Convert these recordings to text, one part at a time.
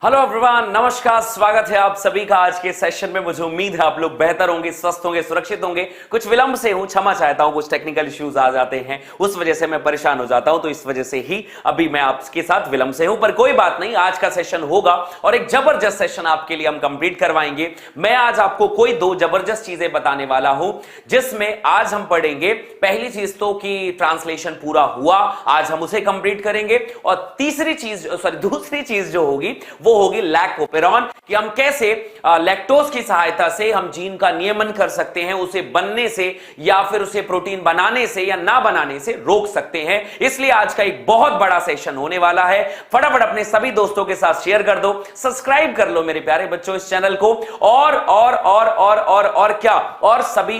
Hello everyone, नमस्कार। स्वागत है आप सभी का आज के सेशन में। मुझे उम्मीद है आप लोग बेहतर होंगे, स्वस्थ होंगे, सुरक्षित होंगे। कुछ विलंब से हूं, क्षमा चाहता हूं, कुछ टेक्निकल इश्यूज आ जाते हैं, उस वजह से मैं परेशान हो जाता हूं, तो इस वजह से ही अभी मैं आपके साथ विलंब से हूं। पर कोई बात नहीं, आज का सेशन होगा और एक जबरदस्त सेशन आपके लिए हम कंप्लीट करवाएंगे। मैं आज आपको कोई दो जबरदस्त चीजें बताने वाला हूं, जिसमें आज हम पढ़ेंगे पहली चीज तो कि ट्रांसलेशन पूरा हुआ, आज हम उसे कंप्लीट करेंगे। और दूसरी चीज जो होगी वो होगी लैक्टोपेरॉन, कि हम कैसे लैक्टोज की सहायता से हम जीन का नियमन कर सकते हैं, उसे बनने से या फिर उसे प्रोटीन बनाने से या ना बनाने से रोक सकते हैं। इसलिए आज का एक बहुत बड़ा सेशन होने वाला है। फटाफट अपने सभी दोस्तों के साथ शेयर कर दो, सब्सक्राइब कर लो मेरे प्यारे बच्चों इस चैनल को, और क्या, और सभी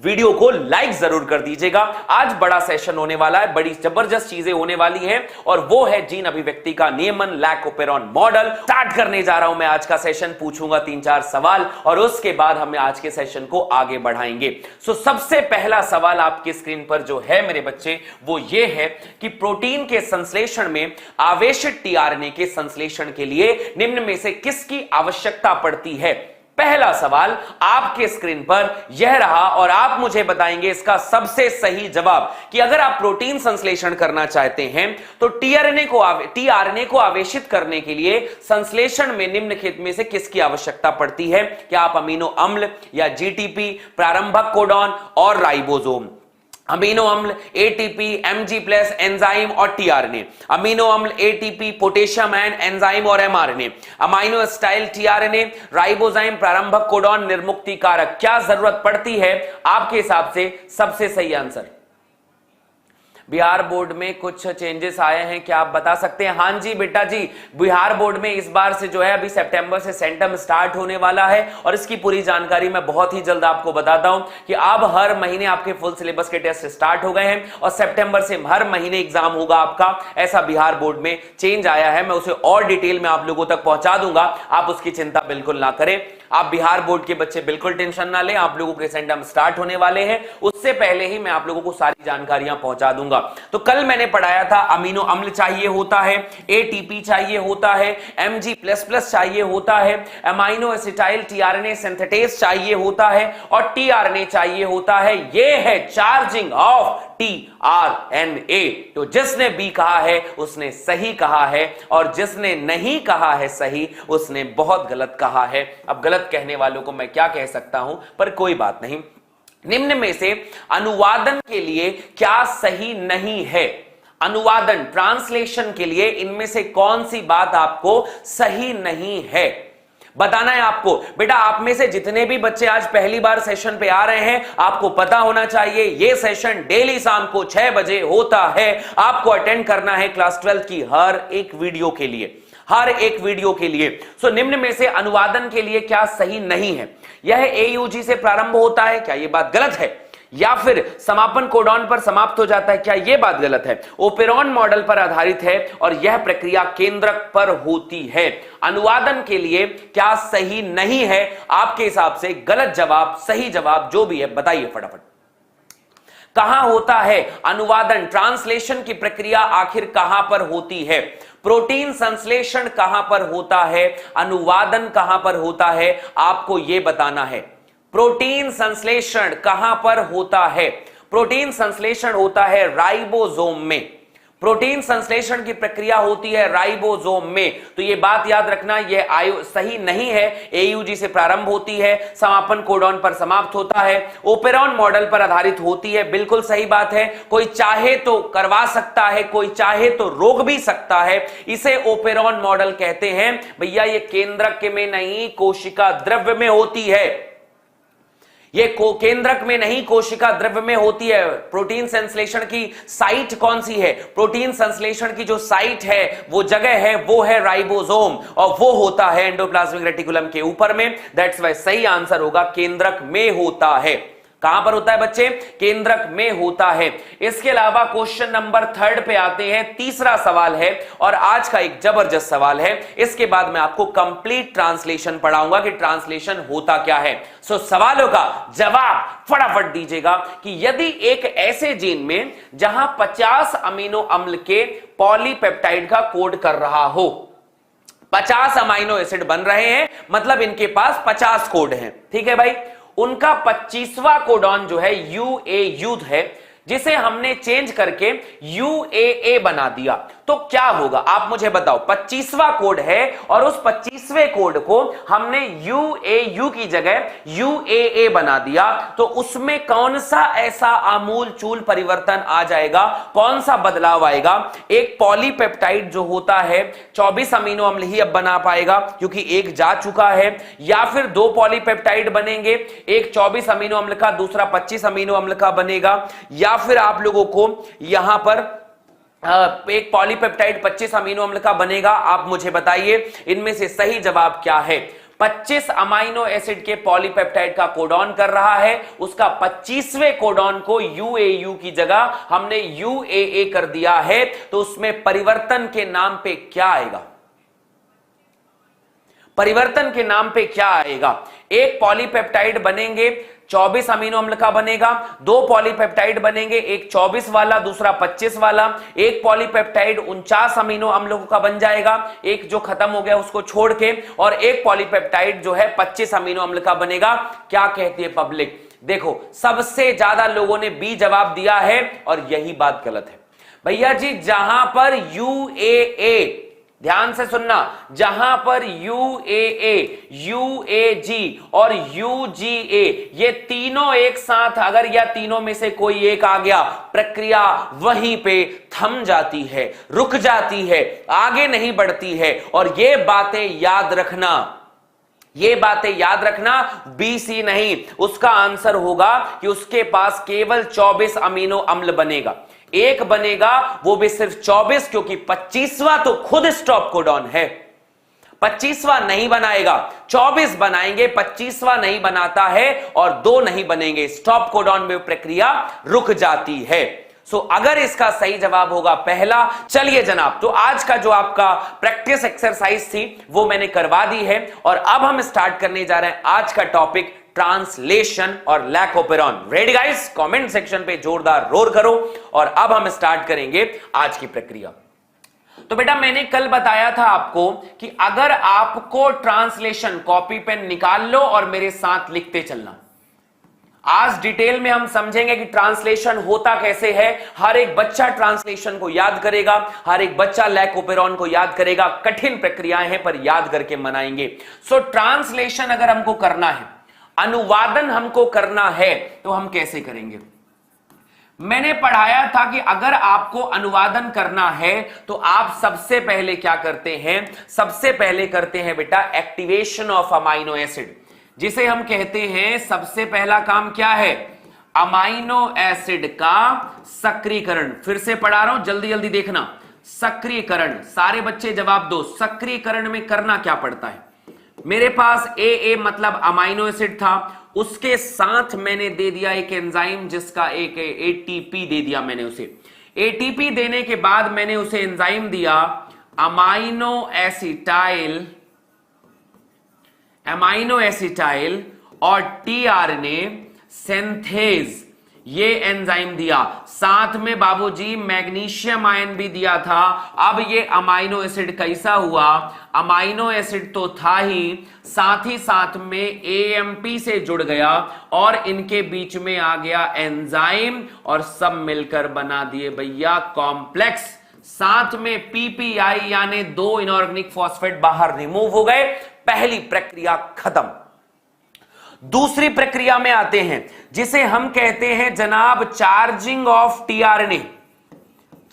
वीडियो को लाइक जरूर कर दीजिएगा। आज बड़ा सेशन होने वाला है, बड़ी जबरदस्त चीजें होने वाली हैं, और वो है जीन अभिव्यक्ति का नियमन, लैक्टोपेरॉन मॉडल। स्टार्ट करने जा रहा हूं मैं आज का सेशन, पूछूंगा 3-4 सवाल और उसके बाद हम आज के सेशन को आगे बढ़ाएंगे। सबसे पहला सवाल आपकी स्क्रीन पर जो है मेरे बच्चे, वो ये है कि प्रोटीन के संश्लेषण में आवेशित टीआरएनए के संश्लेषण के लिए निम्न में से किसकी आवश्यकता पड़ती है। पहला सवाल आपके स्क्रीन पर यह रहा और आप मुझे बताएंगे इसका सबसे सही जवाब, कि अगर आप प्रोटीन संश्लेषण करना चाहते हैं तो टीआरएनए को आवेशित करने के लिए संश्लेषण में निम्नलिखित में से किसकी आवश्यकता पड़ती है। क्या आप अमीनो अम्ल या जीटीपी, प्रारंभक कोडॉन और राइबोसोम, अमीनो अम्ल, एटीपी, एमजी प्लस, एंजाइम और टीआरएनए, अमीनो अम्ल, एटीपी, पोटेशियम आयन, एंजाइम और mRNA, aminoacyl tRNA, ribozyme, प्रारंभक कोडॉन, निर्मुक्ति कारक, क्या जरूरत पड़ती है आपके हिसाब से। सबसे सही आंसर। बिहार बोर्ड में कुछ चेंजेस आए हैं, क्या आप बता सकते हैं। हां जी बेटा जी, बिहार बोर्ड में इस बार से जो है अभी सितंबर से सेंटम स्टार्ट होने वाला है और इसकी पूरी जानकारी मैं बहुत ही जल्द आपको बताता हूं कि अब हर महीने आपके फुल सिलेबस के टेस्ट स्टार्ट हो गए हैं और सितंबर से हर महीने एग्जाम होगा आपका। ऐसा बिहार बोर्ड में चेंज आया है, मैं उसे और डिटेल में आप लोगों तक पहुंचा दूंगा, आप उसकी चिंता बिल्कुल ना करें। आप बिहार बोर्ड के बच्चे बिल्कुल टेंशन ना लें, आप लोगों के सेंटम स्टार्ट होने वाले हैं, उससे पहले ही मैं आप लोगों को सारी जानकारियां पहुंचा दूंगा। तो कल मैंने पढ़ाया था अमीनो अम्ल चाहिए होता है, एटीपी चाहिए होता है, एमजी प्लस प्लस चाहिए होता है, अमाइनो एसिटाइल टीआरएनए सिंथेटेज चाहिए होता है और टीआरएनए चाहिए होता है। यह है चार्जिंग ऑफ टीआरएनए। तो जिसने बी कहा है उसने सही कहा है और जिसने नहीं कहा है सही, उसने बहुत गलत कहा है। अब गलत कहने वालों को मैं क्या कह सकता हूं, पर कोई बात नहीं। निम्न में से अनुवादन के लिए क्या सही नहीं है। अनुवादन, ट्रांसलेशन के लिए इनमें से कौन सी बात आपको सही नहीं है, बताना है आपको। बेटा आप में से जितने भी बच्चे आज पहली बार सेशन पे आ रहे हैं, आपको पता होना चाहिए ये सेशन डेली शाम को 6 बजे होता है। आपको अटेंड करना है क्लास 12 की हर एक वीडियो के लिए, हर एक वीडियो के लिए। निम्न में से अनुवादन के लिए क्या सही नहीं है। यह एयूजी से प्रारंभ होता है, क्या यह बात गलत है, या फिर समापन कोडॉन पर समाप्त हो जाता है, क्या यह बात गलत है। ओपेरॉन मॉडल पर आधारित है और यह प्रक्रिया केंद्रक पर होती है। अनुवादन के लिए क्या सही नहीं है आपके हिसाब से। गलत जवाब, सही जवाब जो भी है बताइए फटाफट। कहां होता है अनुवादन, ट्रांसलेशन की प्रक्रिया आखिर कहां पर होती है। प्रोटीन संश्लेषण कहां पर होता है, अनुवादन कहां पर होता है, आपको यह बताना है। प्रोटीन संश्लेषण कहां पर होता है। प्रोटीन संश्लेषण होता है राइबोसोम में। प्रोटीन संश्लेषण की प्रक्रिया होती है राइबोसोम में। तो यह बात याद रखना, यह सही नहीं है। एयूजी से प्रारंभ होती है, समापन कोडॉन पर समाप्त होता है, ओपेरॉन मॉडल पर आधारित होती है, बिल्कुल सही बात है। कोई चाहे तो करवा सकता है, कोई चाहे तो रोक भी सकता है, इसे ओपेरॉन मॉडल कहते हैं। भैया ये केंद्रक में नहीं, कोशिका द्रव्य में होती है। ये केंद्रक में नहीं, कोशिका द्रव्य में होती है। प्रोटीन संश्लेषण की साइट कौन सी है, प्रोटीन संश्लेषण की जो साइट है, वो जगह है, वो है राइबोसोम और वो होता है एंडोप्लाज्मिक रेटिकुलम के ऊपर में। दैट्स वाई सही आंसर होगा केंद्रक में होता है। कहां पर होता है बच्चे, केंद्रक में होता है। इसके अलावा क्वेश्चन नंबर 3 पे आते हैं। तीसरा सवाल है और आज का एक जबरदस्त सवाल है। इसके बाद मैं आपको कंप्लीट ट्रांसलेशन पढ़ाऊंगा कि ट्रांसलेशन होता क्या है। सवालों का जवाब फटाफट दीजिएगा कि यदि एक ऐसे जीन में जहां 50 अमीनो अम्ल के पॉलीपेप्टाइड का कोड कर रहा हो, 50 अमाइनो एसिड बन रहे हैं, मतलब इनके पास 50 कोड हैं। ठीक है भाई, उनका 25वां कोडॉन जो है UAU है, जिसे हमने चेंज करके UAA बना दिया, तो क्या होगा आप मुझे बताओ। 25वां कोड है और उस 25वें कोड को हमने UAU की जगह UAA बना दिया, तो उसमें कौन सा ऐसा आमूल चूल परिवर्तन आ जाएगा, कौन सा बदलाव आएगा। एक पॉलीपेप्टाइड जो होता है 24 अमीनो अम्ल ही अब बना पाएगा क्योंकि एक जा चुका है, या फिर 2 पॉलीपेप्टाइड बनेंगे, एक 24 अमीनो अम्ल का, दूसरा 25 अमीनो अम्ल का बनेगा, या फिर आप लोगों को यहां पर एक पॉलीपेप्टाइड 25 अमीनो अम्ल का बनेगा। आप मुझे बताइए इनमें से सही जवाब क्या है। 25 अमाइनो एसिड के पॉलीपेप्टाइड का कोडॉन कर रहा है, उसका 25वें कोडॉन को UAU की जगह हमने UAA कर दिया है, तो उसमें परिवर्तन के नाम पे क्या आएगा, परिवर्तन के नाम पे क्या आएगा। एक पॉलीपेप्टाइड बनेंगे 24 अमीनो अम्ल का बनेगा, 2 पॉलीपेप्टाइड बनेंगे, एक 24 वाला दूसरा 25 वाला, एक पॉलीपेप्टाइड 49 अमीनो अम्लों का बन जाएगा, एक जो खत्म हो गया उसको छोड़ के, और एक पॉलीपेप्टाइड जो है 25 अमीनो अम्ल का बनेगा। क्या कहती है पब्लिक? देखो सबसे ज्यादा लोगों ने बी जवाब दिया है और यही बात गलत है भैया जी। जहां पर UAA, ध्यान से सुनना, जहां पर UAA, UAG और UGA ये तीनों एक साथ, अगर या तीनों में से कोई एक आ गया, प्रक्रिया वहीं पे थम जाती है, रुक जाती है, आगे नहीं बढ़ती है। और ये बातें याद रखना, ये बातें याद रखना, BC नहीं, उसका आंसर होगा कि उसके पास केवल 24 अमीनो अम्ल बनेगा, एक बनेगा वो भी सिर्फ 24, क्योंकि 25वां तो खुद स्टॉप कोडॉन है, 25वां नहीं बनाएगा, 24 बनाएंगे, 25वां नहीं बनाता है और 2 नहीं बनेंगे, स्टॉप कोडॉन में प्रक्रिया रुक जाती है। सो अगर इसका सही जवाब होगा पहला। चलिए जनाब, तो आज का जो आपका प्रैक्टिस एक्सरसाइज थी वो मैंने करवा दी है, और अब हम स्टार्ट करने जा रहे हैं आज का टॉपिक, ट्रांसलेशन और lac operon. Ready guys? Comment section पे जोरदार रोर करो। और अब हम स्टार्ट करेंगे आज की प्रक्रिया। तो बेटा मैंने कल बताया था आपको कि अगर आपको ट्रांसलेशन, कॉपी पेन निकाल लो और मेरे साथ लिखते चलना। आज डिटेल में हम समझेंगे कि ट्रांसलेशन होता कैसे है। हर एक बच्चा ट्रांसलेशन को याद करेगा, हर एक बच्चा लैकोपेरॉन को याद करेगा। कठिन प्रक्रियाएं हैं पर याद करके मनाएंगे। सो ट्रांसलेशन अगर हमको करना है, अनुवादन हमको करना है, तो हम कैसे करेंगे? मैंने पढ़ाया था कि अगर आपको अनुवादन करना है तो आप सबसे पहले क्या करते हैं? सबसे पहले करते हैं बेटा एक्टिवेशन ऑफ अमाइनो एसिड, जिसे हम कहते हैं सबसे पहला काम क्या है? अमाइनो एसिड का सक्रियकरण। फिर से पढ़ा रहा हूं, जल्दी जल्दी देखना। सक्रियकरण, सारे बच्चे जवाब दो। सक्रियकरण में करना क्या पड़ता है? मेरे पास AA मतलब अमाइनो एसिड था, उसके साथ मैंने दे दिया एक एंजाइम जिसका एक ATP दे दिया मैंने उसे। ATP देने के बाद मैंने उसे एंजाइम दिया अमाइनो एसिटाइल और tRNA सिंथेज, ये एंजाइम दिया। साथ में बाबूजी मैग्नीशियम आयन भी दिया था। अब ये अमाइनो एसिड कैसा हुआ? अमाइनो एसिड तो था ही साथ में AMP से जुड़ गया और इनके बीच में आ गया एंजाइम और सब मिलकर बना दिए भैया कॉम्प्लेक्स। साथ में PPI यानी 2 इनऑर्गेनिक फॉस्फेट बाहर रिमूव हो गए। पहली प्रक्रिया खत्म। दूसरी प्रक्रिया में आते हैं जिसे हम कहते हैं जनाब charging of tRNA।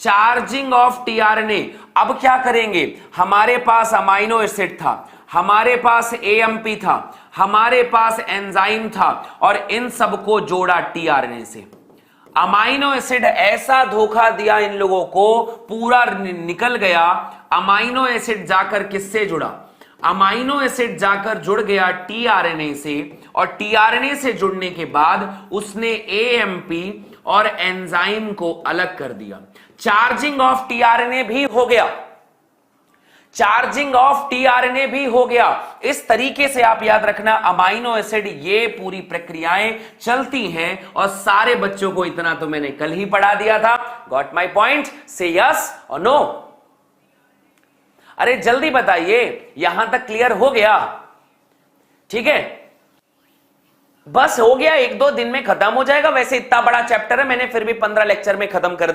Charging of tRNA। अब क्या करेंगे? हमारे पास अमाइनो एसिड था, हमारे पास AMP था, हमारे पास एंजाइम था और इन सबको जोड़ा tRNA से। अमाइनो एसिड ऐसा धोखा दिया इन लोगों को, पूरा निकल गया। अमाइनो एसिड जाकर किससे जुड़ा? अमाइनो एसिड जाकर जुड़ गया tRNA से, और tRNA से जुड़ने के बाद उसने AMP और एंजाइम को अलग कर दिया। चार्जिंग ऑफ tRNA भी हो गया, चार्जिंग ऑफ tRNA भी हो गया। इस तरीके से आप याद रखना अमाइनो एसिड, ये पूरी प्रक्रियाएं चलती हैं। और सारे बच्चों को इतना तो मैंने कल ही पढ़ा दिया था। Got my point? से यस और नो। अरे जल्दी बताइए, यहां तक क्लियर हो गया? ठीक है, बस हो गया, 1-2 दिन में खत्म हो जाएगा। वैसे इतना बड़ा चैप्टर है, मैंने फिर भी 15 लेक्चर में खत्म कर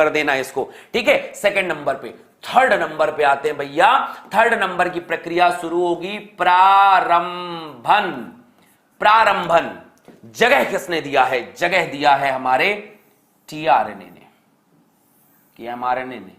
देना इसको। ठीक है, सेकंड नंबर पे, थर्ड नंबर पे आते हैं भैया। थर्ड नंबर की प्रक्रिया शुरू होगी प्रारंभन। प्रारंभन जगह किसने दिया है? जगह दिया है हमारे टीआरएनए ने, कि एमआरएनए ने,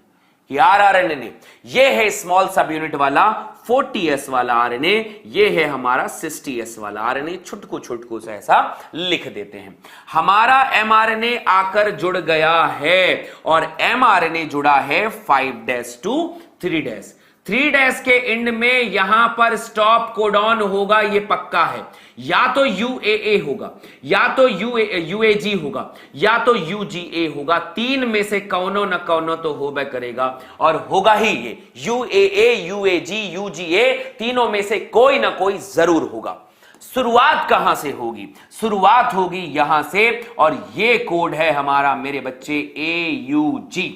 कि आरआरएनए ने। ये है स्मॉल सब यूनिट वाला 40s वाला आरएनए, ये है हमारा 60s वाला आरएनए। छुटकू छुटकू से ऐसा लिख देते हैं। हमारा एमआरएनए आकर जुड़ गया है और एमआरएनए जुड़ा है 5' to 3'। 3' के एंड में यहां पर स्टॉप कोडॉन होगा, ये पक्का है। या तो यूएए होगा, या तो यूएजी होगा, या तो यूजीए होगा। 3 में से कौनो न कौनो तो होबे करेगा, और होगा ही ये। यूएए, यूएजी, यूजीए, तीनों में से कोई ना कोई जरूर होगा। शुरुआत कहां से होगी? शुरुआत होगी यहां से, और ये कोड है हमारा मेरे बच्चे AUG।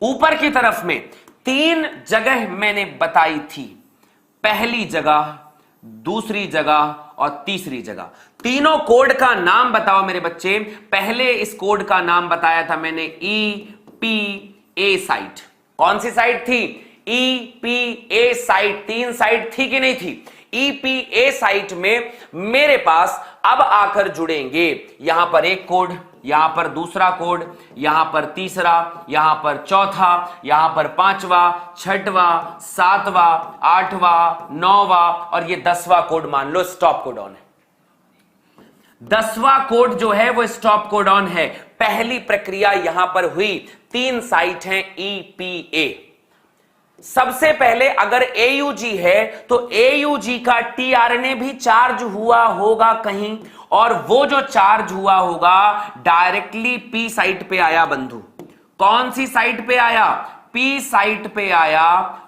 ऊपर की तरफ में 3 जगह मैंने बताई थी, पहली जगह, दूसरी जगह और तीसरी जगह। तीनों कोड का नाम बताओ मेरे बच्चे। पहले इस कोड का नाम बताया था मैंने EPA साइट। कौन सी साइट थी? EPA site. 3 साइट थी कि नहीं थी? EPA साइट में मेरे पास अब आकर जुड़ेंगे यहां पर एक कोड, यहां पर दूसरा कोड, यहां पर तीसरा, यहां पर चौथा, यहां पर 5वां, 6वां, 7वां, 8वां, 9वां और ये 10वां कोड मान लो स्टॉप कोड ऑन है। 10वां कोड जो है वो स्टॉप कोड ऑन है। पहली प्रक्रिया यहां पर हुई। 3 साइट हैं EPA। सबसे पहले अगर AUG है तो AUG का tRNA भी चार्ज हुआ होगा कहीं, और वो जो चार्ज हुआ होगा डायरेक्टली P साइट पे आया बंधु। कौन सी साइट पे आया? P साइट पे आया,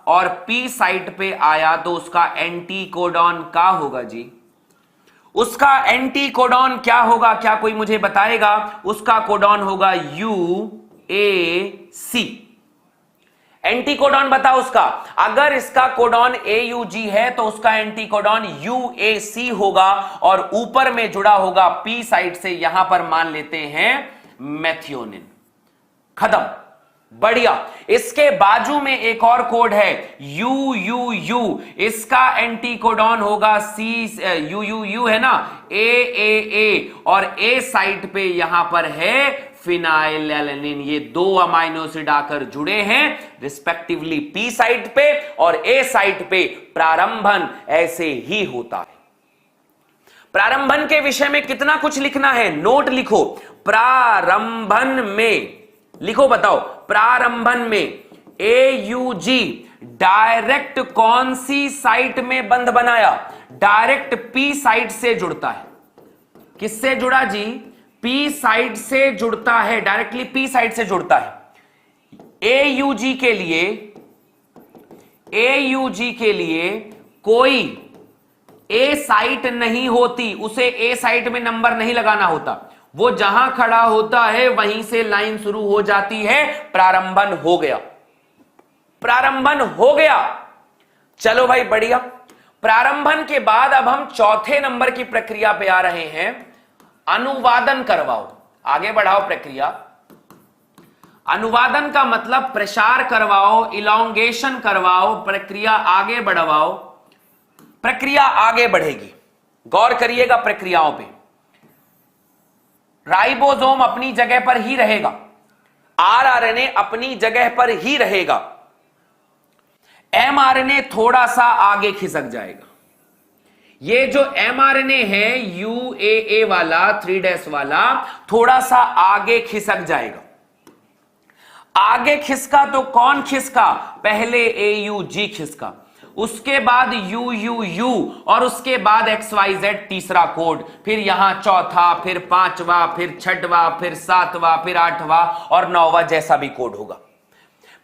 और P साइट पे आया तो उसका एंटी कोडॉन क्या होगा जी? उसका एंटी कोडॉन क्या होगा? क्या कोई मुझे बताएगा? उसका कोडॉन होगा UAC। एंटी कोडॉन बताओ उसका। अगर इसका कोडॉन AUG है तो उसका एंटी कोडॉन UAC होगा, और ऊपर में जुड़ा होगा P साइट से, यहां पर मान लेते हैं मेथियोनिन। खत्म, बढ़िया। इसके बाजू में एक और कोड है UUU। इसका एंटी कोडॉन होगा UUU है ना, AAA, और A साइट पे यहां पर है फिनाइलएलनिन। ये 2 अमाइनो एसिड आकर जुड़े हैं रिस्पेक्टिवली P साइट पे और A साइट पे। प्रारंभन ऐसे ही होता है। प्रारंभन के विषय में कितना कुछ लिखना है, नोट लिखो। प्रारंभन में लिखो, बताओ। प्रारंभन में AUG डायरेक्ट कौन सी साइट में बंध बनाया? डायरेक्ट P साइट से जुड़ता है। किससे जुड़ा जी? P साइट से जुड़ता है, डायरेक्टली P साइट से जुड़ता है। AUG के लिए कोई A साइट नहीं होती, उसे A साइट में नंबर नहीं लगाना होता। वो जहां खड़ा होता है वहीं से लाइन शुरू हो जाती है। प्रारंभन हो गया, प्रारंभन हो गया। चलो भाई बढ़िया। प्रारंभन के बाद अब हम चौथे नंबर की प्रक्रिया पे आ रहे हैं, अनुवादन करवाओ। आगे बढ़ाओ प्रक्रिया। अनुवादन का मतलब प्रसार करवाओ, इलॉन्गेशन करवाओ, प्रक्रिया आगे बढ़वाओ। प्रक्रिया आगे बढ़ेगी, गौर करिएगा प्रक्रियाओं पे। राइबोसोम अपनी जगह पर ही रहेगा, आरआरएनए अपनी जगह पर ही रहेगा, एमआरएनए थोड़ा सा आगे खिसक जाएगा। ये जो एमआरएनए है यूएए वाला 3' वाला थोड़ा सा आगे खिसक जाएगा। आगे खिसका तो कौन खिसका? पहले AUG खिसका, उसके बाद UUU, और उसके बाद XYZ तीसरा कोड, फिर यहां चौथा, फिर 5वां, फिर 6वां, फिर 7वां, फिर 8वां और 9वां जैसा भी कोड होगा।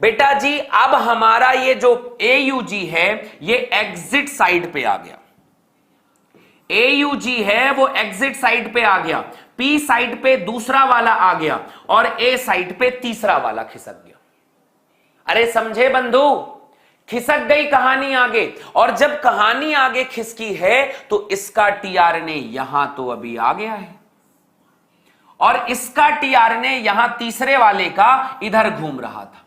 बेटा जी अब हमारा ये जो AUG है ये एग्जिट साइड पे आ गया। AUG है वो एग्जिट साइड पे आ गया, P साइड पे दूसरा वाला आ गया और A साइड पे तीसरा वाला खिसक गया। अरे समझे बंधु? खिसक गई कहानी आगे, और जब कहानी आगे खिसकी है तो इसका टीआरएनए यहां तो अभी आ गया है, और इसका टीआरएनए यहां तीसरे वाले का इधर घूम रहा था।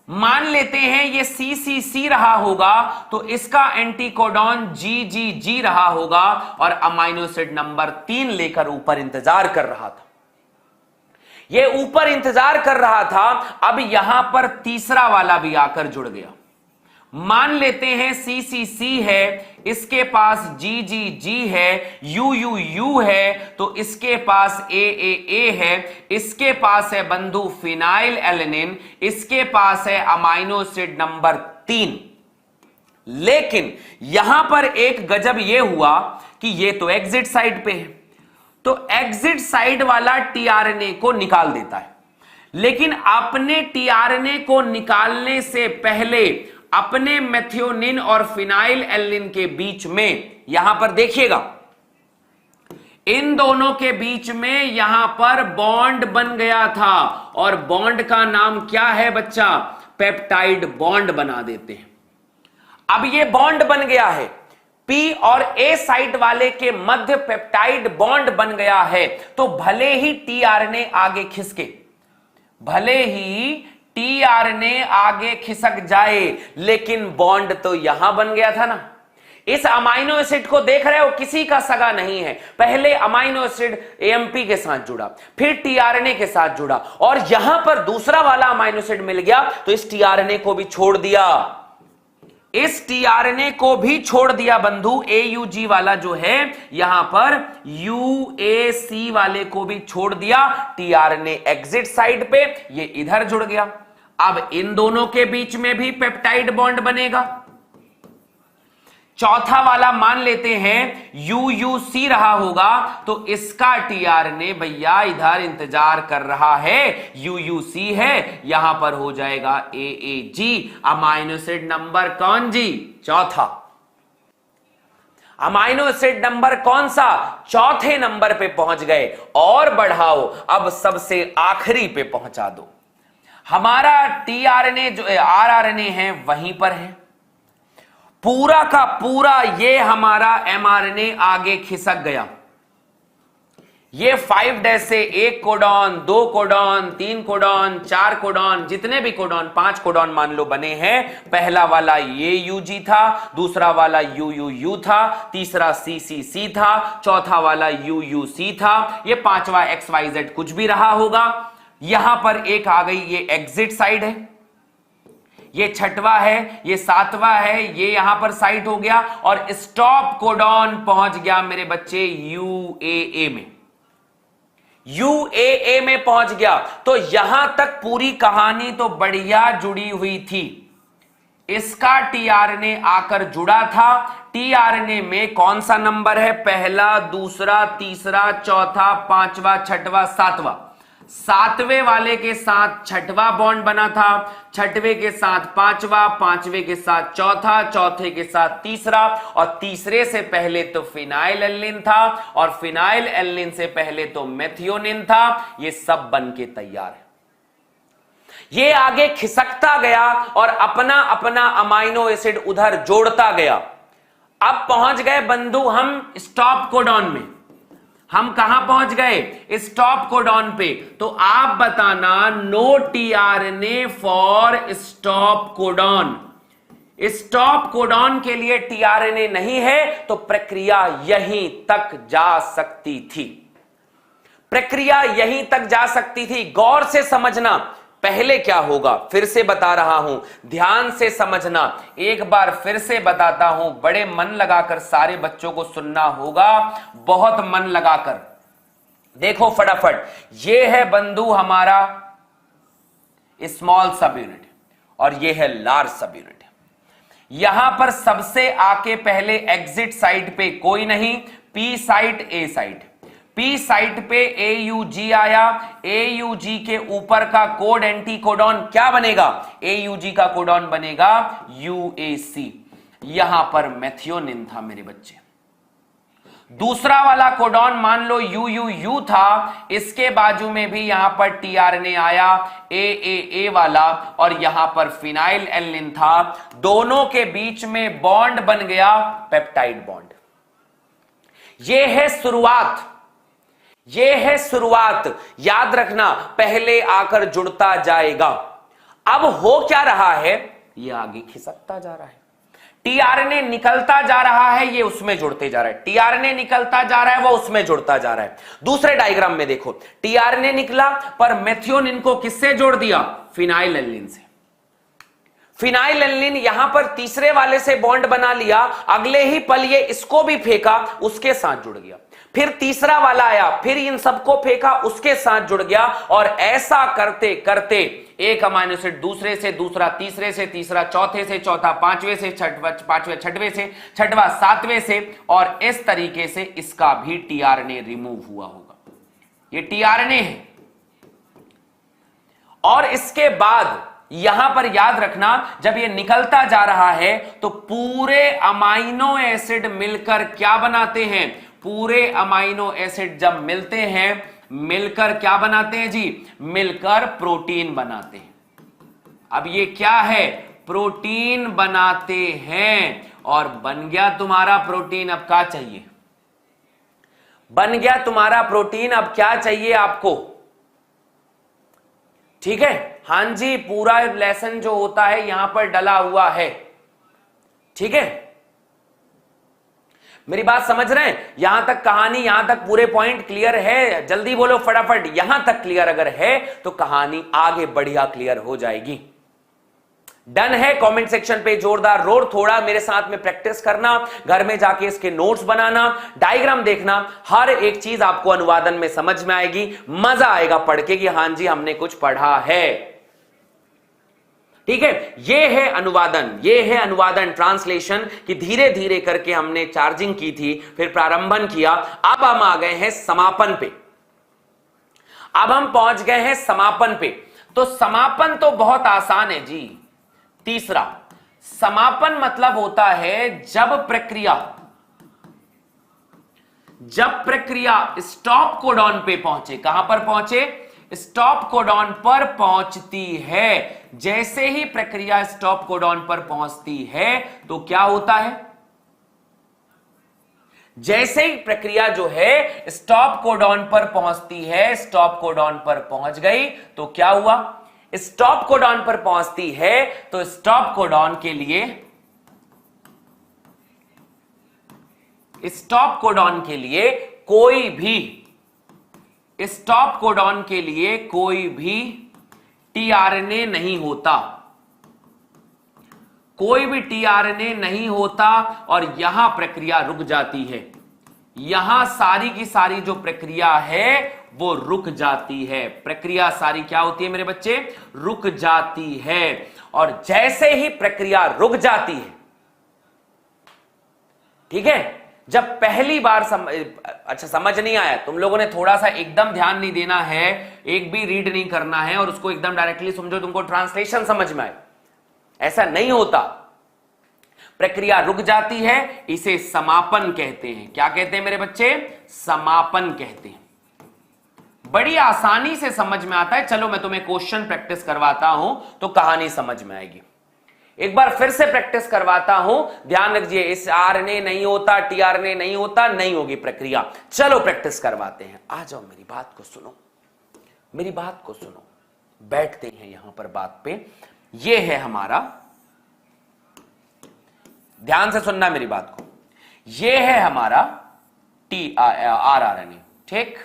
मान लेते हैं ये CCC रहा होगा, तो इसका एंटीकोडॉन GGG रहा होगा, और अमाइनो एसिड नंबर 3 लेकर ऊपर इंतजार कर रहा था। ये ऊपर इंतजार कर रहा था, अब यहां पर तीसरा वाला भी आकर जुड़ गया। मान लेते हैं CCC है, इसके पास GGG है, UUU है, तो इसके पास AAA है, इसके पास है बंधु फिनाइल एलेनिन, इसके पास है अमाइनो एसिड नंबर 3। लेकिन यहां पर एक गजब यह हुआ कि ये तो एग्जिट साइड पे है, तो एग्जिट साइड वाला टीआरएनए को निकाल देता है। लेकिन अपने टीआरएनए को निकालने से पहले अपने मेथियोनिन और फिनाइल एल्निन के बीच में, यहां पर देखिएगा, इन दोनों के बीच में यहां पर बॉन्ड बन गया था, और बॉन्ड का नाम क्या है बच्चा? पेप्टाइड बॉन्ड बना देते हैं। अब ये बॉन्ड बन गया है, P और A साइट वाले के मध्य पेप्टाइड बॉन्ड बन गया है, तो भले ही टीआरएनए आगे खिसके, भले ही टीआरएनए आगे खिसक जाए, लेकिन बॉन्ड तो यहां बन गया था ना। इस अमाइनो एसिड को देख रहे हो, किसी का सगा नहीं है। पहले अमाइनो एसिड AMP के साथ जुड़ा, फिर टीआरएनए के साथ जुड़ा, और यहां पर दूसरा वाला अमाइनो एसिड मिल गया, तो इस टीआरएनए को भी छोड़ दिया, इस टीआरएनए को भी छोड़ दिया बंधु। AUG वाला जो है यहां पर UAC वाले को भी छोड़ दिया, टीआरएनए एग्जिट साइड पे, ये इधर जुड़ गया। अब इन दोनों के बीच में भी पेप्टाइड बॉन्ड बनेगा। चौथा वाला मान लेते हैं UUC रहा होगा, तो इसका टीआरएनए भैया इधर इंतजार कर रहा है, UUC है, यहां पर हो जाएगा AAG, अमाइनो एसिड नंबर कौन जी? चौथा। अमाइनो एसिड नंबर कौन सा? चौथे नंबर पे पहुंच गए, और बढ़ाओ, अब सबसे आखिरी पे पहुंचा दो। हमारा टीआरएनए जो RRNA है वहीं पर है, पूरा का पूरा ये हमारा mRNA आगे खिसक गया। ये 5' से 1 कोडॉन, 2 कोडॉन, 3 कोडॉन, 4 कोडॉन, जितने भी कोडॉन, 5 कोडॉन मान लो बने हैं। पहला वाला ये UG था, दूसरा वाला UUU था, तीसरा CCC था, चौथा वाला UUC था, ये पांचवा XYZ कुछ भी रहा होगा। यहां पर एक आ गई, ये एग्जिट साइड है, ये छठवा है, ये सातवां है, ये यहां पर साइट हो गया, और स्टॉप कोडॉन पहुंच गया मेरे बच्चे UAA में, UAA में पहुंच गया। तो यहां तक पूरी कहानी तो बढ़िया जुड़ी हुई थी। इसका टीआरएनए आकर जुड़ा था, टीआरएनए में कौन सा नंबर है? पहला, दूसरा, तीसरा, चौथा, पांचवा, छठवा, सातवां। सातवें वाले के साथ छठवां बॉन्ड बना था, छठवें के साथ पांचवा, पांचवें के साथ चौथा, चौथे के साथ तीसरा, और तीसरे से पहले तो फिनाइल एल्निन था, और फिनाइल एल्निन से पहले तो मेथियोनिन था। ये सब बन के तैयार है। ये आगे खिसकता गया और अपना अपना अमाइनो एसिड उधर जोड़ता गया। अब पहुंच गए बंधु हम स्टॉप कोडॉन में। हम कहां पहुंच गए? स्टॉप कोडॉन पे। तो आप बताना, no tRNA for stop codon. Stop codon के लिए टीआरएनए नहीं है, तो प्रक्रिया यहीं तक जा सकती थी, प्रक्रिया यहीं तक जा सकती थी। गौर से समझना, पहले क्या होगा फिर से बता रहा हूं, ध्यान से समझना, एक बार फिर से बताता हूं, बड़े मन लगाकर सारे बच्चों को सुनना होगा, बहुत मन लगाकर देखो फटाफट। यह है बंधु हमारा स्मॉल सब यूनिट, और यह है लार्ज सब यूनिट। यहां पर सबसे आके पहले एग्जिट साइड पे कोई नहीं, P site, A site. P site पे AUG आया, AUG के ऊपर का कोड एंटी कोडॉन क्या बनेगा? AUG का कोडॉन बनेगा UAC। यहां पर मेथियोनिन था मेरे बच्चे। दूसरा वाला कोडॉन मान लो यू था, इसके बाजू में भी यहां पर टीआरएनए आया ए वाला, और यहां पर फिनाइल एलिन था, दोनों के बीच में बॉन्ड बन गया पेप्टाइड बॉन्ड। यह है शुरुआत, यह है शुरुआत। याद रखना, पहले आकर जुड़ता जाएगा। अब हो क्या रहा है, यह आगे खिसकता जा रहा है, टीआरएनए निकलता जा रहा है, ये उसमें जुड़ते जा रहा है, टीआरएनए निकलता जा रहा है, वो उसमें जुड़ता जा रहा है। दूसरे डायग्राम में देखो, टीआरएनए निकला पर मेथियोनिन को किससे जोड़ दिया, फिनाइल एलिन से। फिनाइल एलिन यहां पर तीसरे वाले से बॉन्ड बना लिया, अगले ही पल ये इसको भी फेंका, उसके साथ जुड़ गया। फिर तीसरा वाला आया, फिर इन सबको फेंका, उसके साथ जुड़ गया, और ऐसा करते करते एक अमाइनो एसिड दूसरे से दूसरा, तीसरे से तीसरा, चौथे से चौथा, पांचवें से पांचवें, छठवें से छठवां, सातवें से, और इस तरीके से इसका भी टीआरएनए रिमूव हुआ होगा। ये टीआरएनए है। और इसके बाद यहां पर याद रखना, जब ये निकलता जा रहा है तो पूरे अमाइनो एसिड मिलकर क्या बनाते हैं, पूरे अमाइनो एसिड जब मिलते हैं, मिलकर क्या बनाते हैं जी, मिलकर प्रोटीन बनाते हैं। अब ये क्या है, प्रोटीन बनाते हैं, और बन गया तुम्हारा प्रोटीन। अब क्या चाहिए, बन गया तुम्हारा प्रोटीन, अब क्या चाहिए आपको, ठीक है। हां जी, पूरा लेसन जो होता है यहां पर डला हुआ है, ठीक है। मेरी बात समझ रहे हैं, यहां तक कहानी, यहां तक पूरे पॉइंट क्लियर है, जल्दी बोलो फटाफट। यहां तक क्लियर अगर है तो कहानी आगे बढ़िया क्लियर हो जाएगी। डन है? कमेंट सेक्शन पे जोरदार रोर, थोड़ा मेरे साथ में प्रैक्टिस करना, घर में जाके इसके नोट्स बनाना, डायग्राम देखना, हर एक चीज आपको अनुवादन में समझ में आएगी, मजा आएगा पढ़ के कि हां जी हमने कुछ पढ़ा है, ठीक है। ये है अनुवादन, ये है अनुवादन, ट्रांसलेशन, कि धीरे धीरे करके हमने चार्जिंग की थी, फिर प्रारंभन किया, अब हम आ गए हैं समापन पे। अब हम पहुंच गए हैं समापन पे। तो समापन तो बहुत आसान है जी। तीसरा, समापन मतलब होता है जब प्रक्रिया स्टॉप कोडॉन पे पहुंचे। कहां पर पहुंचे, स्टॉप कोडॉन पर पहुंचती है। जैसे ही प्रक्रिया स्टॉप कोडॉन पर पहुंचती है तो क्या होता है, जैसे ही प्रक्रिया जो है स्टॉप कोडॉन पर पहुंचती है, स्टॉप कोडॉन पर पहुंच गई तो क्या हुआ, स्टॉप कोडॉन पर पहुंचती है तो स्टॉप कोडॉन के लिए, स्टॉप कोडॉन के लिए कोई भी, स्टॉप कोडॉन के लिए कोई भी टीआरएनए नहीं होता, कोई भी टीआरएनए नहीं होता, और यहां प्रक्रिया रुक जाती है। यहां सारी की सारी जो प्रक्रिया है वो रुक जाती है। प्रक्रिया सारी क्या होती है मेरे बच्चे, रुक जाती है। और जैसे ही प्रक्रिया रुक जाती है, ठीक है, जब पहली बार अच्छा समझ नहीं आया, तुम लोगों ने थोड़ा सा एकदम ध्यान नहीं देना है, एक भी रीड नहीं करना है और उसको एकदम डायरेक्टली समझो, तुमको ट्रांसलेशन समझ में आए, ऐसा नहीं होता। प्रक्रिया रुक जाती है, इसे समापन कहते हैं। क्या कहते हैं मेरे बच्चे, समापन कहते हैं। बड़ी आसानी से समझ में आता है। चलो मैं तुम्हें क्वेश्चन प्रैक्टिस करवाता हूं तो कहानी समझ में आएगी। एक बार फिर से प्रैक्टिस करवाता हूं, ध्यान रखिए, इस आरएनए नहीं होता, टीआरएनए नहीं होता, नहीं होगी प्रक्रिया। चलो प्रैक्टिस करवाते हैं। आ जाओ, मेरी बात को सुनो, मेरी बात को सुनो, बैठते हैं यहां पर बात पे। ये है हमारा, ध्यान से सुनना मेरी बात को, ये है हमारा आरआरएनए, ठीक।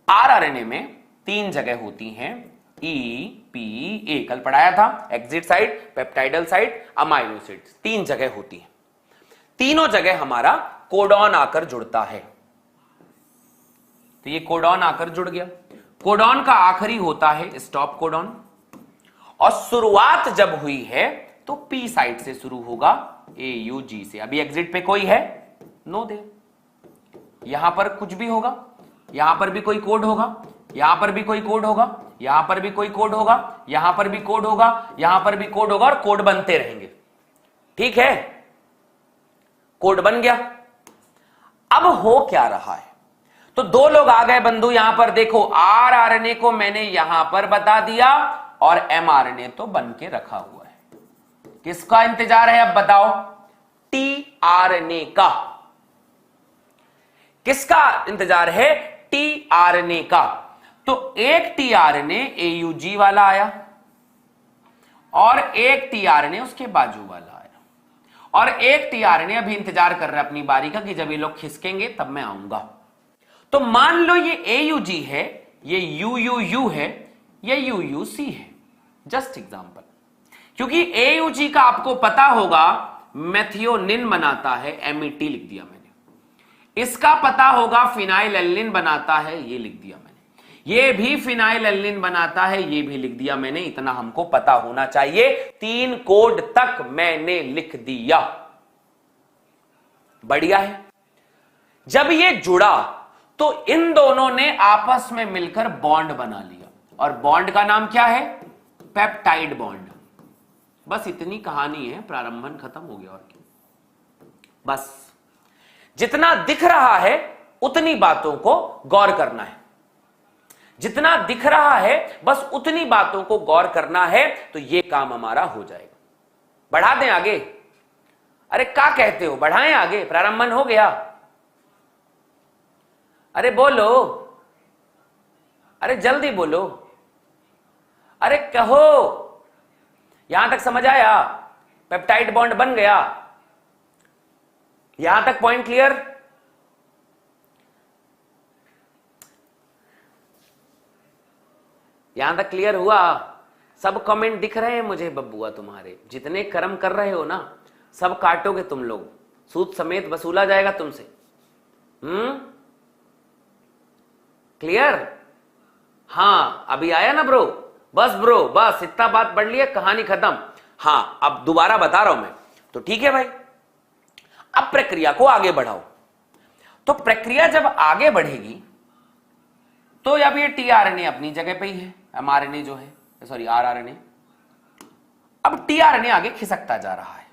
आरआरएनए में 3 जगह होती हैं, E-P-A, कल पढ़ाया था, exit site, peptidyl site, amino acid, 3 जगह होती है। तीनों जगह हमारा कोडॉन आकर जुड़ता है। तो ये कोडॉन आकर जुड़ गया। कोडॉन का आखिरी होता है स्टॉप कोडॉन, और शुरुआत जब हुई है तो P साइट से शुरू होगा, AUG से। अभी एग्जिट पे कोई है, नो दे, यहां पर कुछ भी होगा, यहां पर भी कोई कोड होगा, यहां पर भी कोई कोड होगा, यहां पर भी कोई कोड होगा, यहां पर भी कोड होगा, यहां पर भी कोड होगा, और कोड बनते रहेंगे, ठीक है। कोड बन गया। अब हो क्या रहा है, तो दो लोग आ गए बंधु यहां पर, देखो आरआरएनए को मैंने यहां पर बता दिया और एमआरएनए तो बन के रखा हुआ है। किसका इंतजार है अब बताओ? टीआरएनए का। किसका इंतजार है? टीआरएनए का। तो एक टीआरएनए एयूजी वाला आया और एक टीआरएनए उसके बाजू वाला आया, और एक टीआरएनए अभी इंतजार कर रहा है अपनी बारी का कि जब ये लोग खिसकेंगे तब मैं आऊंगा। तो मान लो ये एयूजी है, ये यूयूयू है, ये यूयूसी है, जस्ट एग्जांपल। क्योंकि एयूजी का आपको पता होगा मेथियोनिन बनाता है, एमईटी लिख दिया मैंने। इसका पता होगा फिनाइलएलनिन बनाता है, ये लिख दिया मैंने। ये भी फिनाइलएलनिन बनाता है, ये भी लिख दिया मैंने। इतना हमको पता होना चाहिए। 3 कोड तक मैंने लिख दिया। बढ़िया है। जब ये जुड़ा तो इन दोनों ने आपस में मिलकर बॉन्ड बना लिया, और बॉन्ड का नाम क्या है? Peptide bond. बस इतनी कहानी है, प्रारंभन खत्म हो गया। और क्या, बस जितना दिख रहा है उतनी बातों को गौर करना है। जितना दिख रहा है बस उतनी बातों को गौर करना है, तो यह काम हमारा हो जाएगा। बढ़ा दें आगे? अरे क्या कहते हो, बढ़ाएं आगे? प्रारंभन हो गया? अरे बोलो, अरे जल्दी बोलो, अरे कहो। यहां तक समझ आया? पेप्टाइड बॉन्ड बन गया? यहां तक पॉइंट क्लियर? यहां तक क्लियर हुआ? सब कमेंट दिख रहे हैं मुझे बब्बुआ तुम्हारे, जितने कर्म कर रहे हो ना सब काटोगे तुम लोग, सूद समेत वसूला जाएगा तुमसे। क्लियर? हाँ अभी आया ना ब्रो? बस ब्रो, बस इतना बात पढ़ लिया, कहानी खत्म। हाँ अब दोबारा बता रहा हूं मैं, तो ठीक है भाई। अब प्रक्रिया को आगे बढ़ाओ। तो प्रक्रिया जब आगे बढ़ेगी तो अब ये टीआरएनए अपनी जगह पे ही है, एमआरएनए जो है, सॉरी आरआरएनए। अब टीआरएनए आगे खिसकता जा रहा है।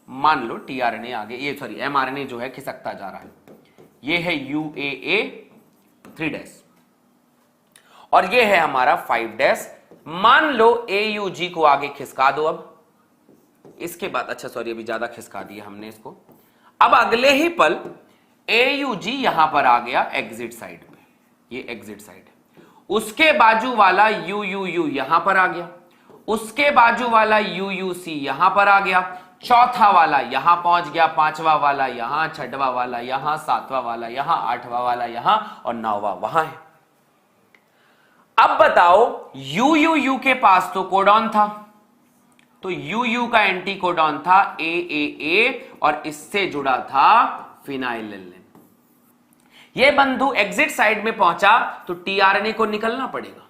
मान लो टीआरएनए आगे, ये सॉरी एमआरएनए जो है खिसकता जा रहा है। ये है यूएए 3' और ये है हमारा 5'। मान लो एयूजी को आगे खिसका दो। अब इसके बाद, अच्छा सॉरी अभी ज्यादा खिसका दिया हमने इसको। अब अगले ही पल एयूजी यहां पर आ गया एग्जिट साइड पे, ये एग्जिट साइड है। उसके बाजू वाला यूयूयू यहां पर आ गया, उसके बाजू वाला यूयूसी यहां पर आ गया, चौथा वाला यहां पहुंच गया, पांचवा वाला यहां, छठवां वाला यहां, सातवां वाला यहां, आठवां वाला यहां और 9वां वहां है। अब बताओ यूयूयू के पास तो कोडॉन था, तो यूयू का एंटी कोडॉन था एएए और इससे जुड़ा था फिनाइलएलनिन। ये बंधु एग्जिट साइड में पहुंचा तो टीआरएनए को निकलना पड़ेगा,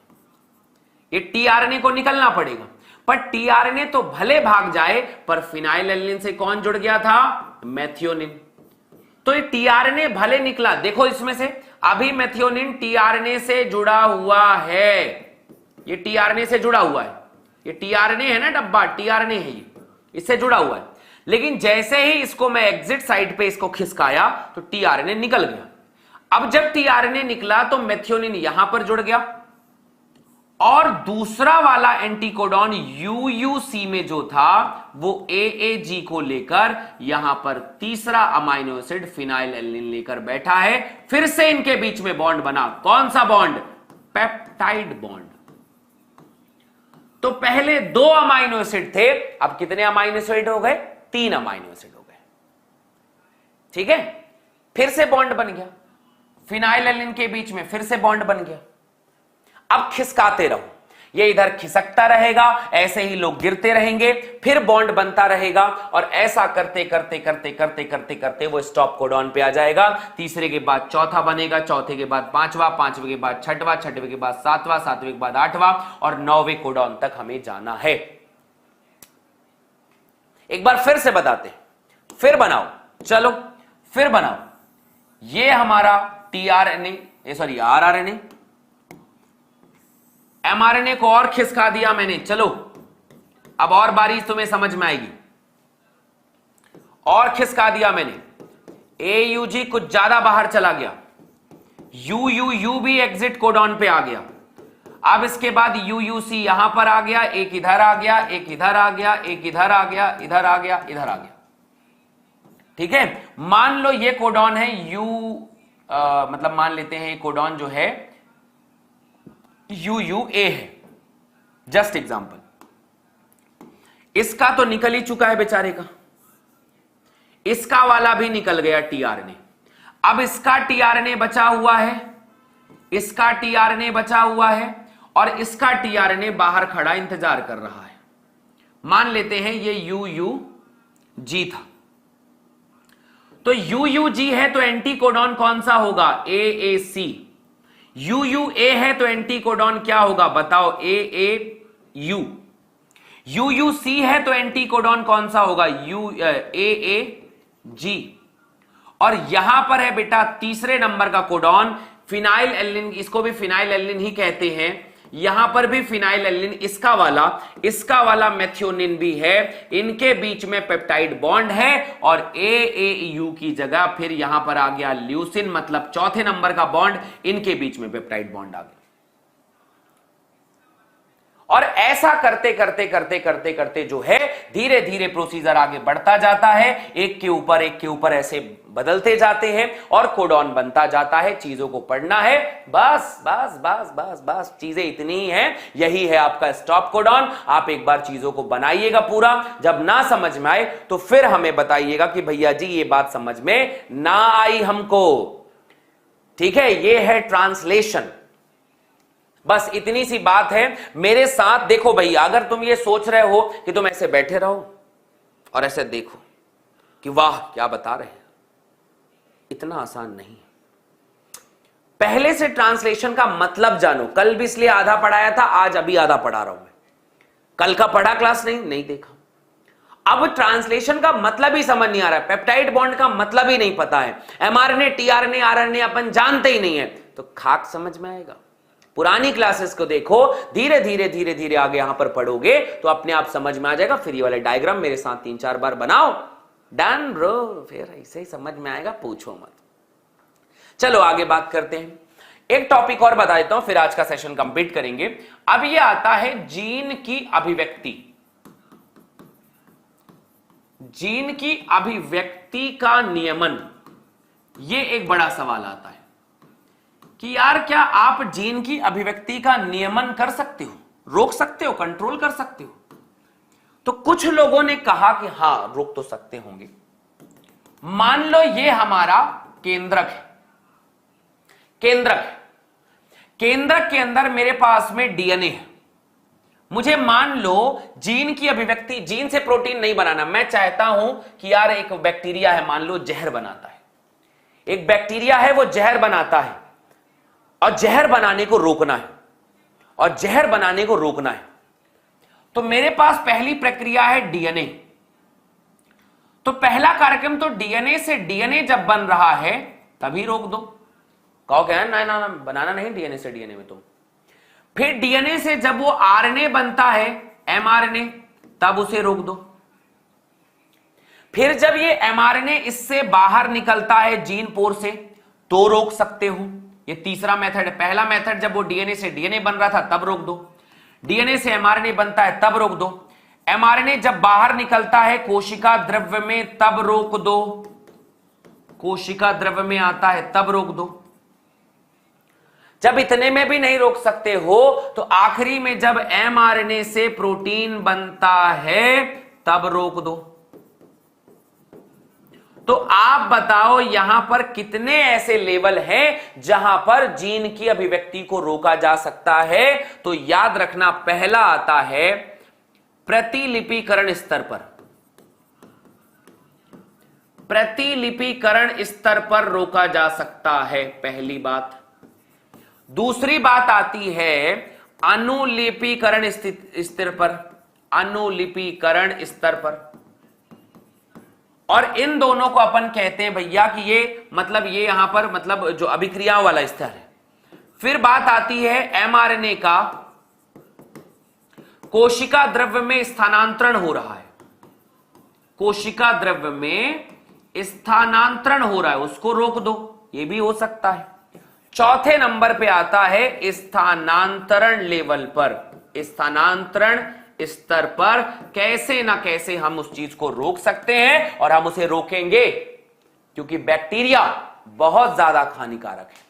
ये टीआरएनए को निकलना पड़ेगा। पर टीआरएनए तो भले भाग जाए, पर फिनाइलएलनिन से कौन जुड़ गया था? मेथियोनिन। तो ये टीआरएनए भले निकला, देखो इसमें से अभी मेथियोनिन टीआरएनए से जुड़ा हुआ है, ये टीआरएनए से जुड़ा हुआ है, ये टीआरएनए है ना डब्बा, टीआरएनए है ये, इससे जुड़ा हुआ है। लेकिन जैसे ही इसको मैं एग्जिट साइड पे इसको खिसकाया तो टीआरएनए निकल गया। अब जब टीआरएनए निकला तो मेथियोनिन यहां पर जुड़ गया, और दूसरा वाला एंटीकोडॉन यूयूसी में जो था वो एएजी को लेकर यहां पर तीसरा अमाइनो एसिड फिनाइलएलनिन लेकर बैठा है। फिर से इनके बीच में बॉन्ड बना, कौन सा बॉन्ड? Peptide bond. तो पहले 2 अमाइनो एसिड थे, अब कितने अमाइनो एसिड हो गए? 3 अमाइनो एसिड हो गए। ठीक है, फिर से बॉन्ड बन गया, फिनाइलएलनिन के बीच में फिर से बॉन्ड बन गया। अब खिसकाते रहो, ये इधर खिसकता रहेगा, ऐसे ही लोग गिरते रहेंगे, फिर बॉन्ड बनता रहेगा, और ऐसा करते करते करते करते करते करते वो स्टॉप कोडॉन पे आ जाएगा। तीसरे के बाद चौथा बनेगा, चौथे के बाद पांचवा, पांचवे के बाद छठवां, छठवे के बाद सातवां, सातवें के बाद आठवां और 9वें कोडॉन तक हमें जाना है। एक बार फिर से बताते, फिर बनाओ, चलो फिर बनाओ। ये हमारा टीआरएनए, सॉरी आरआरएनए, एमआरएनए को और खिसका दिया मैंने। चलो अब और बारी तुम्हें समझ में आएगी, और खिसका दिया मैंने। AUG कुछ ज्यादा बाहर चला गया, UUU भी एग्जिट कोडॉन पे आ गया। अब इसके बाद UUC यहां पर आ गया, एक इधर आ गया, एक इधर आ गया, एक इधर आ गया, इधर आ गया, इधर आ गया। ठीक है, मान लो ये कोडॉन है मतलब मान लेते हैं ये कोडॉन जो है UUA है, जस्ट एग्जांपल। इसका तो निकल ही चुका है बेचारे का, इसका वाला भी निकल गया tRNA। अब इसका tRNA बचा हुआ है, इसका tRNA बचा हुआ है, और इसका tRNA बाहर खड़ा इंतजार कर रहा है। मान लेते हैं ये UUG था, तो UUG है तो एंटी कोडॉन कौन सा होगा? AAC। UUA है तो एंटी कोडॉन क्या होगा बताओ? AAU। UUC है तो एंटी कोडॉन कौन सा होगा? AAG। और यहां पर है बेटा तीसरे नंबर का कोडॉन फिनाइल एलिन, इसको भी फिनाइल एलिन ही कहते हैं। यहां पर भी फिनाइल एलिन, इसका वाला मेथियोनिन भी है, इनके बीच में पेप्टाइड बॉन्ड है, और AAU की जगह फिर यहां पर आ गया ल्यूसिन, मतलब चौथे नंबर का बॉन्ड, इनके बीच में पेप्टाइड बॉन्ड आ गया। और ऐसा करते करते करते करते करते जो है धीरे धीरे प्रोसीजर आगे बढ़ता जाता है, एक के ऊपर ऐसे बदलते जाते हैं और कोडॉन बनता जाता है। चीजों को पढ़ना है, बस बस बस बस बस, चीजें इतनी ही हैं। यही है आपका स्टॉप कोडॉन। आप एक बार चीजों को बनाइएगा पूरा, जब ना समझ में आए तो फिर हमें बताइएगा कि भैया जी ये बात समझ में ना आई हमको। ठीक है, ये है ट्रांसलेशन। बस इतनी सी बात है। मेरे साथ देखो भैया, अगर तुम ये सोच रहे हो कि तुम ऐसे बैठे रहो और ऐसे देखो कि वाह क्या बता रहे हैं, इतना आसान नहीं है। पहले से ट्रांसलेशन का मतलब जानो। कल भी इसलिए आधा पढ़ाया था, आज अभी आधा पढ़ा रहा हूं मैं। कल का पढ़ा क्लास नहीं देखा। अब ट्रांसलेशन का मतलब ही समझ नहीं आ रहा है, पेप्टाइड बॉन्ड का मतलब ही नहीं पता है, mRNA tRNA RNA अपन जानते ही नहीं है, तो खाक समझ में आएगा। पुरानी क्लासेस को देखो, धीरे धीरे धीरे धीरे आगे यहां पर पढ़ोगे तो अपने आप समझ में आ जाएगा। फिर ये वाले डायग्राम मेरे साथ 3-4 बार बनाओ, डन ब्रो, फिर ऐसे ही समझ में आएगा, पूछो मत। चलो आगे बात करते हैं। एक टॉपिक और बता देता हूं, फिर आज का सेशन कंप्लीट करेंगे। अब ये आता है जीन की अभिव्यक्ति। जीन की अभिव्यक्ति का नियमन, ये एक बड़ा सवाल आता है कि यार क्या आप जीन की अभिव्यक्ति का नियमन कर सकते हो, रोक सकते हो, कंट्रोल कर सकते हो? तो कुछ लोगों ने कहा कि हां रोक तो सकते होंगे। मान लो ये हमारा केंद्रक है, केंद्रक के अंदर मेरे पास में डीएनए है। मुझे मान लो जीन की अभिव्यक्ति, जीन से प्रोटीन नहीं बनाना, मैं चाहता हूं कि यार एक बैक्टीरिया है, मान लो जहर बनाता है, एक बैक्टीरिया है वो जहर बनाता है और जहर बनाने को रोकना है, और जहर बनाने को रोकना है। तो मेरे पास पहली प्रक्रिया है डीएनए। तो पहला कार्यक्रम तो डीएनए से, डीएनए जब बन रहा है तभी रोक दो। कहो क्या ना ना ना बनाना नहीं डीएनए से, डीएनए में तुम। फिर डीएनए से जब वो आरएनए बनता है, एमआरएनए, तब उसे रोक दो। फिर जब ये एमआरएनए इससे बाहर निकलता है जीन पोर से, तो रोक सकते हो। ये तीसरा मेथड है। पहला मेथड जब वो डीएनए से डीएनए बन रहा था तब रोक दो, डीएनए से एमआरएनए बनता है तब रोक दो, एमआरएनए जब बाहर निकलता है कोशिका द्रव्य में तब रोक दो, कोशिका द्रव्य में आता है तब रोक दो। जब इतने में भी नहीं रोक सकते हो तो आखिरी में जब एमआरएनए से प्रोटीन बनता है तब रोक दो। तो आप बताओ यहां पर कितने ऐसे लेवल हैं जहां पर जीन की अभिव्यक्ति को रोका जा सकता है? तो याद रखना, पहला आता है प्रतिलिपिकरण स्तर पर। प्रतिलिपिकरण स्तर पर रोका जा सकता है, पहली बात। दूसरी बात आती है अनुलिपीकरण स्तर पर, अनुलिपीकरण स्तर पर। और इन दोनों को अपन कहते हैं भैया कि ये मतलब ये यहां पर मतलब जो अभिक्रियाओं वाला स्तर है। फिर बात आती है एमआरएनए का कोशिका द्रव्य में स्थानांतरण हो रहा है, कोशिका द्रव्य में स्थानांतरण हो रहा है उसको रोक दो, ये भी हो सकता है। चौथे नंबर पे आता है स्थानांतरण लेवल पर, स्थानांतरण स्तर पर कैसे ना कैसे हम उस चीज को रोक सकते हैं, और हम उसे रोकेंगे क्योंकि बैक्टीरिया बहुत ज्यादा हानिकारक है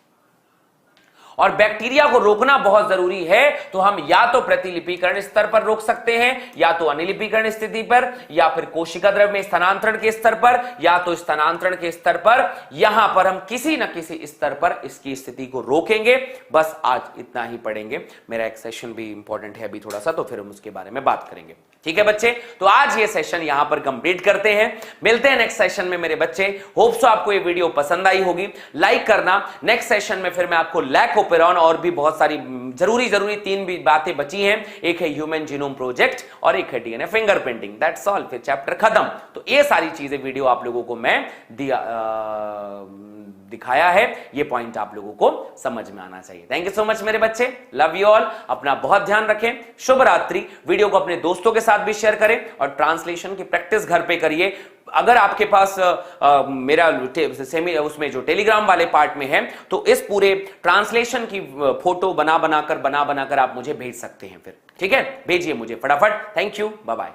और बैक्टीरिया को रोकना बहुत जरूरी है। तो हम या तो प्रतिलिपिकरण स्तर पर रोक सकते हैं, या तो अनिलिपिकरण स्थिति पर, या फिर कोशिका द्रव्य में स्थानांतरण के स्तर पर, या तो स्थानांतरण के स्तर पर। यहां पर हम किसी न किसी स्तर पर इसकी स्थिति को रोकेंगे। बस आज इतना ही पढ़ेंगे, मेरा एक सेशन भी इंपॉर्टेंट है अभी थोड़ा सा, तो फिर हम उसके बारे में बात करेंगे। ठीक है बच्चे, तो आज ये सेशन यहां पर कंप्लीट करते हैं, मिलते हैं नेक्स्ट सेशन में मेरे बच्चे। होप सो आपको ये वीडियो पसंद आई होगी, लाइक करना। नेक्स्ट सेशन में फिर मैं आपको लैकोपेरॉन और भी बहुत सारी जरूरी 3 भी बातें बची हैं, एक है ह्यूमन जीनोम प्रोजेक्ट और एक है डीएनए फिंगरप्रिंटिंग, दैट्स ऑल, फिर चैप्टर खत्म। तो ये सारी चीजें वीडियो आप लोगों को मैं दिखाया है, ये पॉइंट आप लोगों को समझ में आना चाहिए। थैंक यू सो मच मेरे बच्चे, लव यू ऑल, अपना बहुत ध्यान रखें, शुभ रात्रि। वीडियो को अपने दोस्तों के साथ भी शेयर करें और ट्रांसलेशन की प्रैक्टिस घर पे करिए। अगर आपके पास मेरा उसमें जो टेलीग्राम वाले पार्ट में है, तो इस पूरे ट्रांसलेशन की फोटो बना बनाकर आप मुझे भेज सकते हैं फिर। ठीक है, भेजिए मुझे फटाफट। Thank you, bye bye.